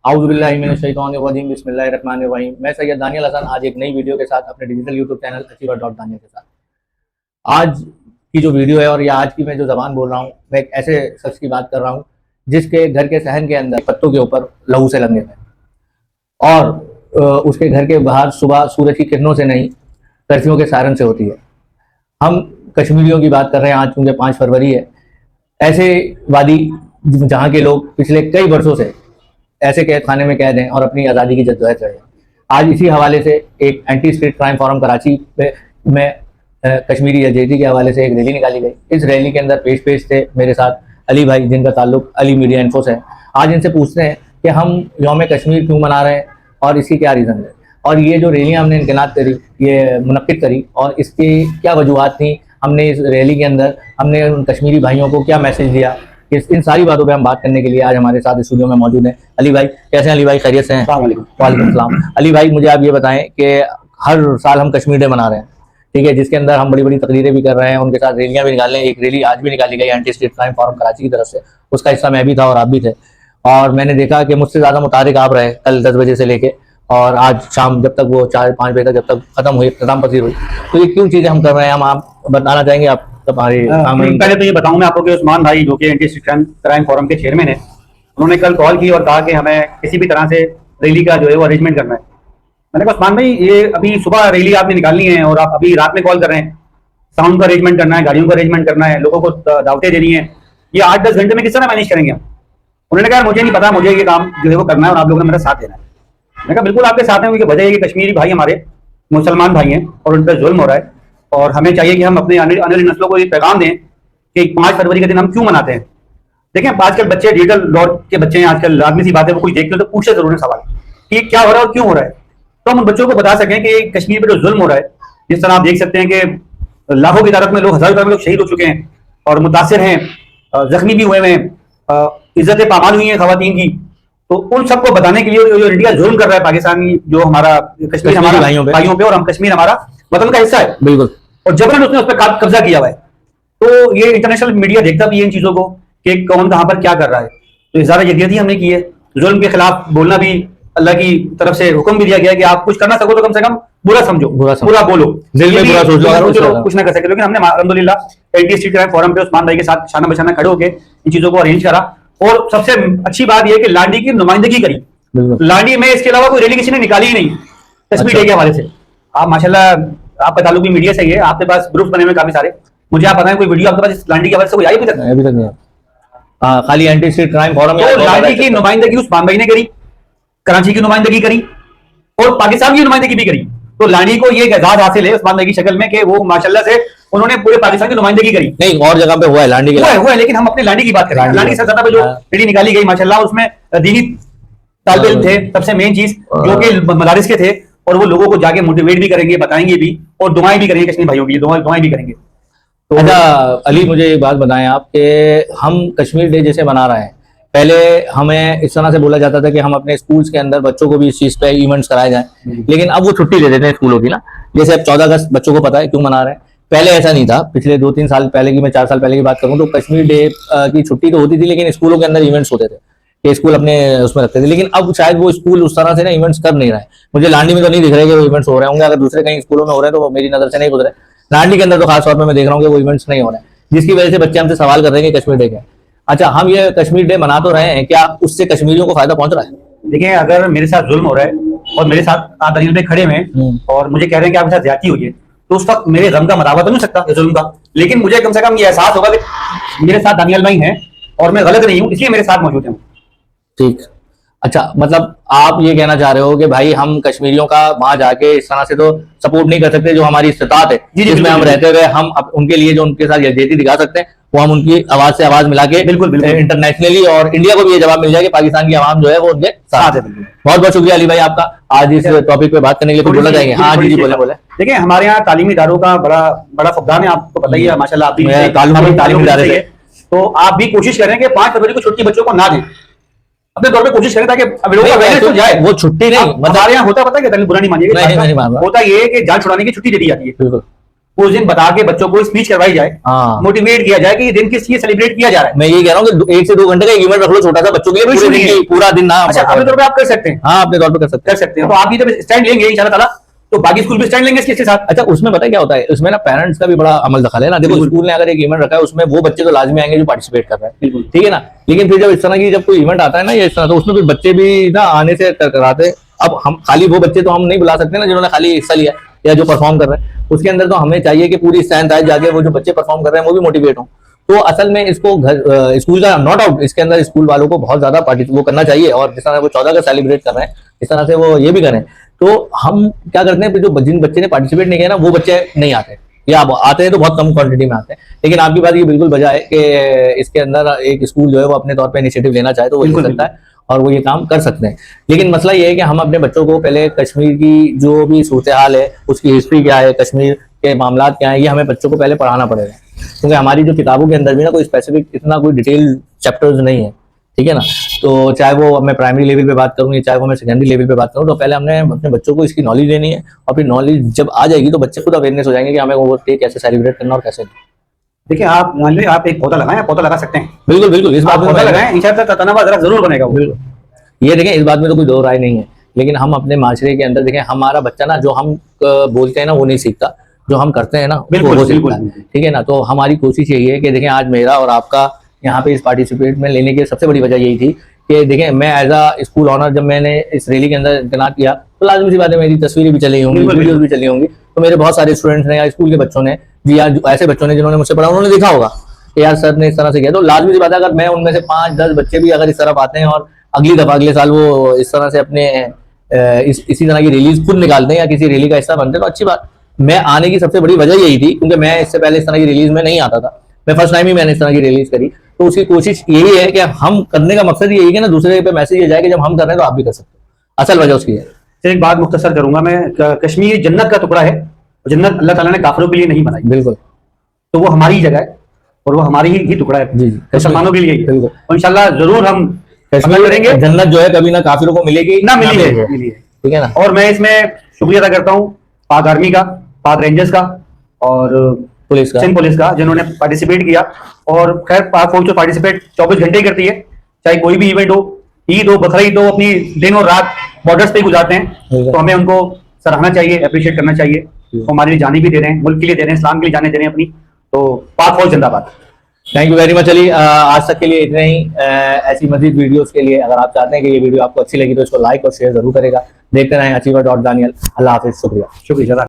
आउज़ुबिल्लाहि बिस्मिल्लाहिर्रहमानिर्रहीम। मैं सैयद दानियल हसन आज एक नई वीडियो के साथ अपने डिजिटल यूट्यूब चैनल अचीवर.दानियल के साथ आज की जो वीडियो है और या आज की मैं जो ज़बान बोल रहा हूँ, मैं एक ऐसे शख्स की बात कर रहा हूँ जिसके घर के सहन के अंदर पत्तों के ऊपर लहू से लगे थे और उसके घर के बाहर सुबह सूरज की किरणों से नहीं, कर्फ्यू के सायरन से होती है। हम कश्मीरियों की बात कर रहे हैं आज, क्योंकि 5 फरवरी है। ऐसे वादी जहाँ के लोग पिछले कई वर्षों से ऐसे कैद खाने में कैद हैं और अपनी आज़ादी की जद्दोजहद कर रहे हैं। आज इसी हवाले से एक anti state crime forum Karachi में कश्मीरी एजेंसी के हवाले से एक रैली निकाली गई। इस रैली के अंदर पेश थे मेरे साथ अली भाई, जिनका ताल्लुक अली मीडिया इन्फो से है। आज इनसे पूछते हैं कि हम यौम कश्मीर क्यों मना रहे हैं और इसकी क्या रीज़न है, और ये जो रैलियाँ हमने इनक़िलाद करी, ये मुनक़्क़िद करी, और इसकी क्या वजूहात थी। हमने इस रैली के अंदर हमने उन कश्मीरी भाइयों को क्या मैसेज दिया, इन सारी बातों पे हम बात करने के लिए आज हमारे साथ स्टूडियो में मौजूद हैं अली भाई। कैसे हैं अली भाई? खैरियत से हैं? वालेकुम अस्सलाम। अली भाई, मुझे आप ये बताएं कि हर साल हम कश्मीर डे मना रहे हैं, ठीक है, जिसके अंदर हम बड़ी बड़ी तकरीरें भी कर रहे हैं, उनके साथ रैलियां भी निकाल रहे हैं। एक रैली आज भी निकाली गई anti state crime forum Karachi की तरफ से, उसका हिस्सा मैं भी था और आप भी थे। और मैंने देखा कि मुझसे ज़्यादा मुतारिक आप रहे कल 10 बजे से लेके और आज शाम जब तक वो 4-5 बजे तक जब तक खत्म हुई, इख्तिताम पसीर हुई। तो ये क्यों चीज़ें हम कर रहे हैं, हम आप बताना चाहेंगे? आप पहले तो ये बताऊं मैं आपको कि उस्मान भाई जो कि एंटी स्टेट क्राइम फोरम के चेयरमैन है, उन्होंने कल कॉल की और कहा कि हमें किसी भी तरह से रैली का जो है वो अरेंजमेंट करना है। मैंने कहा उस्मान भाई, ये अभी सुबह रैली आपने निकालनी है और आप अभी रात में कॉल कर रहे हैं, साउंड का अरेंजमेंट करना है, गाड़ियों का अरेंजमेंट करना है, लोगों को दावतें देनी है, ये 8-10 घंटे में किस तरह मैनेज करेंगे हम? उन्होंने कहा मुझे नहीं पता, मुझे ये काम जो है वो करना है और आप लोगों ने मेरा साथ देना है। मैंने कहा बिल्कुल आपके साथ हैं, क्योंकि वजह है कि कश्मीरी भाई हमारे मुसलमान भाई हैं और उन पर जुल्म हो रहा है और हमें चाहिए कि हम अपने आने वाली नस्लों को ये पैगाम दें कि 5 फरवरी के दिन हम क्यों मनाते हैं। देखें, आजकल बच्चे डिजिटल दौर के बच्चे हैं, आजकल लाजमी सी बात है, वो कुछ देखते हो तो पूछते जरूर है सवाल कि क्या हो रहा है और क्यों हो रहा है, तो हम उन बच्चों को बता सकें कि कश्मीर पर जो जुल्म हो रहा है, जिस तरह आप देख सकते हैं कि लाखों की तादाद में लोग, हजारों की तादाद में लोग शहीद हो चुके हैं और मुतासिर हैं, जख्मी भी हुए हैं, इज्जतें पामाल हुई हैं खवातीन की। तो उन सबको बताने के लिए जो इंडिया जुल्म कर रहा है पाकिस्तानी, जो हमारा कश्मीर हमारा भाइयों पे, और हम कश्मीर हमारा वतन का हिस्सा है बिल्कुल, और जबरन उसने उस पर कब्जा किया हुआ है। तो ये इंटरनेशनल मीडिया देखता भी है इन चीजों को कि कौन कहां पर क्या कर रहा है। तो इज़हार यकीनत हमने की है, जुल्म के खिलाफ बोलना भी अल्लाह की तरफ से हुक्म भी दिया गया है कि आप कुछ करना सको तो कम से कम बुरा समझो, बुरा बोलो, दिल में बुरा सोचो, कुछ ना कर सके। लेकिन हमने अल्हम्दुलिल्लाह एंटी स्टेट क्राइम फोरम पे उस्मान भाई के साथ शाना बशाना खड़े होकर इन चीजों को अरेंज करा। और सबसे अच्छी बात यह कि लांडी की नुमाइंदगी करी। लांडी में इसके अलावा कोई रैली किसी ने निकाली ही नहीं कश्मीर डे के हवाले से। आप माशाल्लाह, आपका ताल्लुक भी मीडिया से ही है, आपके पास ग्रुप बने हुए काफी सारे, मुझे आप बताएं कोई वीडियो आपके पास लांडी के हवाले से कोई आई अभी तक? अभी तक नहीं। खाली एंटी स्टेट क्राइम फोरम। तो लांडी की नुमाइंदगी उस्मान भाई ने करी, कराची की नुमाइंदगी करी और पाकिस्तान की नुमाइंदगी भी करी। तो लांडी को ये एजाज हासिल है उस्मान भाई की शक्ल में कि वो माशाल्लाह से उन्होंने पूरे पाकिस्तान की नुमाइंदगी करी। नहीं, और जगह पे हुआ है लांडी के हुआ है, लेकिन हम अपने लांडी की बात करें। लांडी की सतह पे जो रैली निकाली गई माशाल्लाह, उसमें दीनी तालिब इल्म थे, सबसे मेन चीज जो कि मदारिस के थे, और वो लोगों को जाके मोटिवेट भी करेंगे, बताएंगे भी और दुआएं भी करेंगे कश्मीर भाइयों की, दुआएं भी करेंगे। तो अच्छा अली, मुझे एक बात बताएं आप कि हम कश्मीर डे जैसे मना रहे हैं, पहले हमें इस तरह से बोला जाता था कि हम अपने स्कूल्स के अंदर बच्चों को भी इस चीज पे इवेंट्स कराए जाएं, लेकिन अब वो छुट्टी दे देते हैं स्कूलों की ना। जैसे अब 14 अगस्त बच्चों को पता है क्यों मना रहे हैं, पहले ऐसा नहीं था। पिछले 2-3 साल पहले की, मैं 4 साल पहले की बात करूं तो कश्मीर डे की छुट्टी तो होती थी, लेकिन स्कूलों के अंदर इवेंट्स होते थे कि स्कूल अपने उसमें रखते थे। लेकिन अब शायद वो स्कूल उस तरह से ना इवेंट्स कर नहीं रहा है। मुझे लांडी में तो नहीं दिख रहे कि वो इवेंट्स हो रहे होंगे, अगर दूसरे कहीं स्कूलों में हो रहे हैं तो मेरी नजर से नहीं गुजरे। लांडी के अंदर तो खासतौर पर मैं देख रहा हूँ कि वो इवेंट्स नहीं हो रहे हैं, जिसकी वजह से बच्चे हमसे सवाल कर रहे हैं कि कश्मीर डे क्या है। अच्छा, हम ये कश्मीर डे मना तो रहे हैं, क्या उससे कश्मीरियों को फायदा पहुंच रहा है? देखिए, अगर मेरे साथ जुल्म हो रहा है और मेरे साथ आप दलील पे खड़े हैं और मुझे कह रहे हैं कि आपके साथ ज्यादती हुई है, तो उस वक्त मेरे गम का मदावा तो नहीं सकता जुल्म का, लेकिन मुझे कम से कम ये एहसास होगा कि मेरे साथ दानियल भाई हैं और मैं गलत नहीं हूं, इसलिए मेरे साथ मौजूद हैं। ठीक। अच्छा, मतलब आप ये कहना चाह रहे हो कि भाई हम कश्मीरियों का वहां जाके इस तरह से तो सपोर्ट नहीं कर सकते, जो हमारी इस्तिताअत है जिसमें हम रहते हुए हम उनके लिए जो उनके साथ यकजहती दिखा सकते हैं, वो हम उनकी आवाज से आवाज मिला के बिल्कुल इंटरनेशनली और इंडिया को भी ये जवाब मिल जाए कि पाकिस्तान की आवाम जो है वो उनके साथ है। बहुत बहुत शुक्रिया अली भाई आपका आज इस टॉपिक पे बात करने के लिए। बोला जाएंगे? हाँ जी, बोले। देखिए, हमारे यहाँ तालीमी इदारों का बड़ा फुकदान है, आपको पता ही है माशाल्लाह, आप भी तालीमी इदारे थे, तो आप भी कोशिश करें कि 5 फरवरी को छुट्टी बच्चों को ना दें, अपने तौर पे कोशिश करें ताकि तो जाए। वो छुट्टी नहीं, हमारे यहाँ होता पता है, बुरा नहीं मानिएगा, होता ये है कि जान छुड़ाने की छुट्टी दे दी जाती है, उस दिन बता के बच्चों को स्पीच करवाई जाए, हाँ मोटिवेट किया जाए कि ये दिन किस लिए सेलिब्रेट किया जा रहा है। मैं ये कह रहा हूँ कि 1 से 2 घंटे का एक इवेंट रख लो छोटा सा बच्चों के लिए, पूरे दिन की, पूरा दिन ना। अच्छा, अपने तौर पे आप कर सकते हैं। हाँ अपने तौर पे कर सकते हैं। तो आप ये जब स्टैंड लेंगे इंशाल्लाह ताला, तो बाकी स्कूल भी स्टैंड लेंगे इसके साथ। अच्छा उसमें पता है क्या होता है, उसमें ना पेरेंट्स का भी बड़ा अमल दखल है ना। देखो स्कूल ने अगर एक इवेंट रखा है उसमें वो बच्चे तो लाजमी आएंगे जो पार्टिसिपेट कर रहे हैं, बिल्कुल ठीक है ना। लेकिन फिर जब इस तरह की जब कोई इवेंट आता है ना या इस तरह, तो उसमें फिर बच्चे भी ना आने से कराते हैं। अब हम खाली वो बच्चे तो हम नहीं बुला सकते ना जिन्होंने खाली हिस्सा लिया या जो परफॉर्म कर रहे हैं, उसके अंदर तो हमें चाहिए कि पूरी स्ट्रेंथ आए, जाके वो जो बच्चे परफॉर्म कर रहे हैं वो भी मोटिवेट हो। तो असल में इसको स्कूल का नॉट आउट, इसके अंदर स्कूल वालों को बहुत ज्यादा वो करना चाहिए। और जिस तरह वो 14 का सेलिब्रेट कर रहे हैं इस तरह से वो ये भी करें। तो हम क्या करते हैं, जो जिन बच्चे ने पार्टिसिपेट नहीं किया ना वो बच्चे नहीं आते, या आते हैं तो बहुत कम क्वांटिटी में आते हैं। लेकिन आपकी बात ये बिल्कुल बजा है कि इसके अंदर एक स्कूल जो है वो अपने तौर पे इनिशिएटिव लेना चाहे तो वो ले सकता है और वो ये काम कर सकते हैं। लेकिन मसला ये है कि हम अपने बच्चों को पहले कश्मीर की जो भी सूरत हाल है, उसकी हिस्ट्री क्या है, कश्मीर के मामला क्या है, ये हमें बच्चों को पहले पढ़ाना पड़ेगा। क्योंकि हमारी जो किताबों के अंदर भी ना कोई स्पेसिफिक इतना कोई डिटेल चैप्टर्स नहीं है, ठीक है ना। तो चाहे वो मैं प्राइमरी लेवल पे बात करूँ, चाहे वो मैं सेकेंडरी लेवल पे बात करूँ, तो पहले हमने अपने बच्चों को इसकी नॉलेज लेनी है। और फिर नॉलेज जब आ जाएगी तो बच्चे खुद अवेयरनेस हो जाएंगे कि हमें वो डे कैसे सेलिब्रेट करना और कैसे। देखिए, आप मान लीजिए आप एक पौधा लगाएं, पौधा लगा सकते हैं। बिल्कुल बिल्कुल, इस बात में पौधा लगाएं, इंशाअल्लाह तनावा जरा जरूर बनेगा वो। बिल्कुल, ये देखें इस बात में तो कोई दो राय नहीं है। लेकिन हम अपने माशरे के अंदर देखें, हमारा बच्चा ना जो हम बोलते हैं ना वो नहीं सीखता, जो हम करते हैं ना वो सीखता है, ठीक है ना। तो हमारी कोशिश यही है कि देखें आज मेरा और आपका यहाँ पे इस पार्टिसिपेट में लेने की सबसे बड़ी वजह यही थी कि देखें मैं एज अ स्कूल ऑनर जब मैंने इस रैली के अंदर तैनात किया तो लाजमी सी बात है मेरी तस्वीरें भी चली होंगी, वीडियोस भी चली होंगी। तो मेरे बहुत सारे स्टूडेंट्स ने या स्कूल के बच्चों ने जी या ऐसे बच्चों ने जिन्होंने मुझसे पढ़ा उन्होंने देखा होगा कि यार सर ने इस तरह से किया। तो लाजमी सी बात है अगर मैं उनमें से 5-10 बच्चे भी अगर इस तरफ आते हैं और अगली दफा अगले साल वो इस तरह से अपने इसी तरह की रिलीज खुद निकालते हैं या किसी रैली का हिस्सा बनते हैं तो अच्छी बात। मैं आने की सबसे बड़ी वजह यही थी क्योंकि मैं इससे पहले इस तरह की रिलीज में नहीं आता था, मैं फर्स्ट टाइम ही मैंने इस तरह की रिलीज करी। तो उसकी कोशिश यही है कि हम करने का मकसद यही है कि ना दूसरे पे मैसेज ये जाए कि जब हम कर रहे हैं तो आप भी कर सकते हो। असल वजह उसकी है। एक बात मुख्तसर करूंगा मैं, कश्मीर जन्नत का टुकड़ा है, जन्नत अल्लाह ताला ने काफिरों के लिए नहीं बनाई। बिल्कुल, तो वो हमारी जगह है और वो हमारी ही टुकड़ा है, जी मुसलमानों के लिए। बिल्कुल, और इंशाल्लाह जरूर हम कश्मीर करेंगे। जन्नत जो है कभी ना काफिरों को मिलेगी ना मिली है, ठीक है ना। और मैं इसमें शुक्रिया अदा करता हूँ पाक आर्मी का, पाक रेंजर्स का और पुलिस का, सिंध पुलिस का, जिन्होंने पार्टिसिपेट किया। और खैर पाक फौज तो पार्टिसिपेट 24 घंटे ही करती है, चाहे कोई भी इवेंट हो, ईद हो, बकरीद हो, अपनी दिन और रात बॉर्डर्स पे ही गुजारते हैं। तो हमें उनको सराहना चाहिए, अप्रिशिएट करना चाहिए। वो हमारी जाने भी दे रहे हैं, मुल्क के लिए दे रहे हैं, इस्लाम के लिए जाने दे रहे हैं अपनी। तो पाक फौज जिंदाबाद। Thank you very much Ali. आज तक के लिए इतने ही। ऐसी मजीद वीडियोस के लिए अगर आप चाहते हैं कि ये वीडियो आपको अच्छी लगी तो इसको लाइक और शेयर जरूर करेगा। देखते रहें अचीवर.दानियल। अल्लाह हाफिज, शुक्रिया।